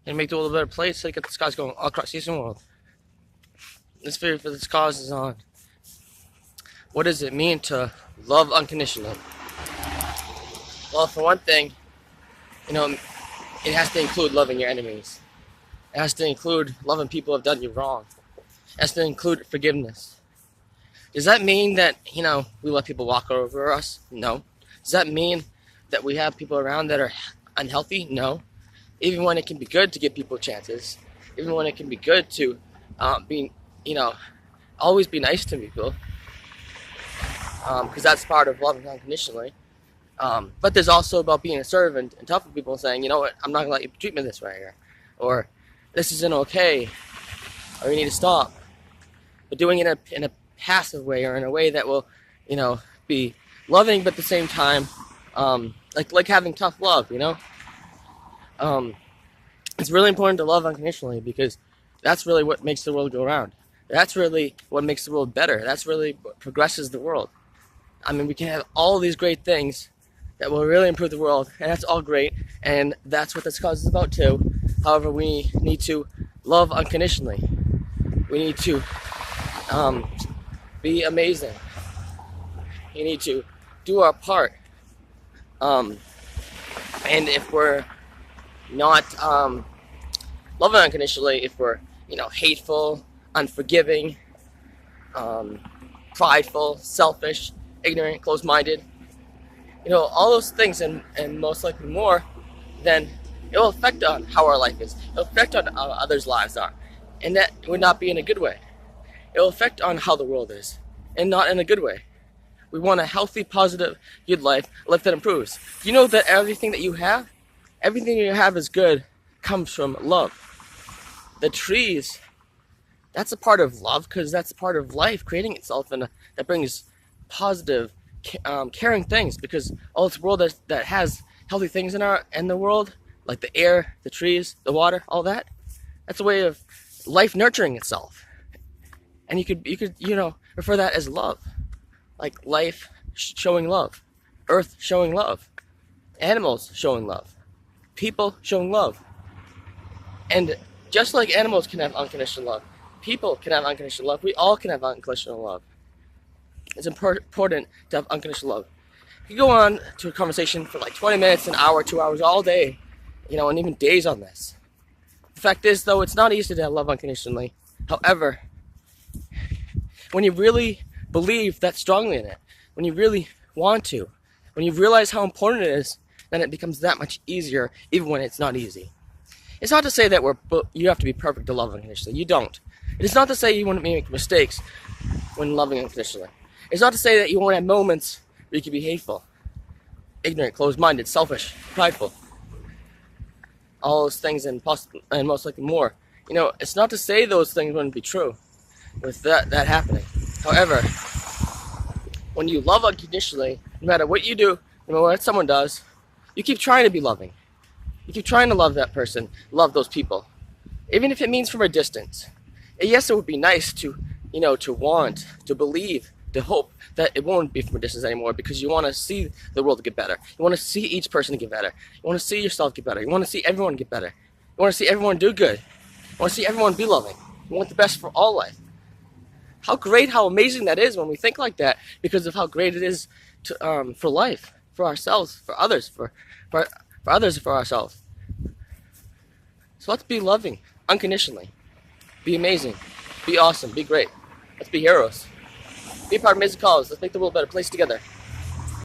and make the world a better place so get this cause going all across the Eastern world. This video for this cause is on what does it mean to love unconditionally? Well, for one thing, it has to include loving your enemies. It has to include loving people who have done you wrong. It has to include forgiveness. Does that mean that, we let people walk over us? No. Does that mean that we have people around that are unhealthy? No. Even when it can be good to give people chances, even when it can be good to always be nice to people, because that's part of loving unconditionally. But there's also about being assertive and tough with people and saying, you know what, I'm not going to let you treat me this way here. Or, this isn't okay. Or, you need to stop. But doing it in a passive way, or in a way that will, be loving, but at the same time, like having tough love, It's really important to love unconditionally, because that's really what makes the world go round. That's really what makes the world better. That's really what progresses the world. I mean, we can have all these great things that will really improve the world, and that's all great, and that's what this cause is about too. However, we need to love unconditionally. We need to be amazing. We need to do our part. And if we're not loving unconditionally, if we're hateful, unforgiving, prideful, selfish, ignorant, closed-minded, all those things and most likely more, then it will affect on how our life is. It will affect on how others' lives are, and that would not be in a good way. It will affect on how the world is, and not in a good way. We want a healthy, positive, good life that improves. You know that everything you have is good, comes from love. The trees, that's a part of love, because that's a part of life creating itself, and that brings positive, caring things, because all this world that has healthy things in the world, like the air, the trees, the water, all that's a way of life nurturing itself. And you could refer that as love, like life showing love, earth showing love, animals showing love, people showing love. And just like animals can have unconditional love, people can have unconditional love, we all can have unconditional love. It's important to have unconditional love. You go on to a conversation for like 20 minutes, an hour, 2 hours, all day, and even days on this. The fact is, though, it's not easy to love unconditionally. However, when you really believe that strongly in it, when you really want to, when you realize how important it is, then it becomes that much easier, even when it's not easy. It's not to say that you have to be perfect to love unconditionally. You don't. It is not to say you won't make mistakes when loving unconditionally. It's not to say that you won't have moments where you can be hateful, ignorant, closed-minded, selfish, prideful. All those things and most likely more. It's not to say those things wouldn't be true with that happening. However, when you love unconditionally, no matter what you do, no matter what someone does, you keep trying to be loving. You keep trying to love that person, love those people, even if it means from a distance. And yes, it would be nice to want, to believe, to hope that it won't be from a distance anymore, because you want to see the world get better. You want to see each person get better. You want to see yourself get better. You want to see everyone get better. You want to see everyone do good. You want to see everyone be loving. You want the best for all life. How great, how amazing that is when we think like that, because of how great it is for life, for ourselves, for others, for others, and for ourselves. So let's be loving unconditionally. Be amazing. Be awesome. Be great. Let's be heroes. Be a part of Amazing Cause. Let's make the world a better place together.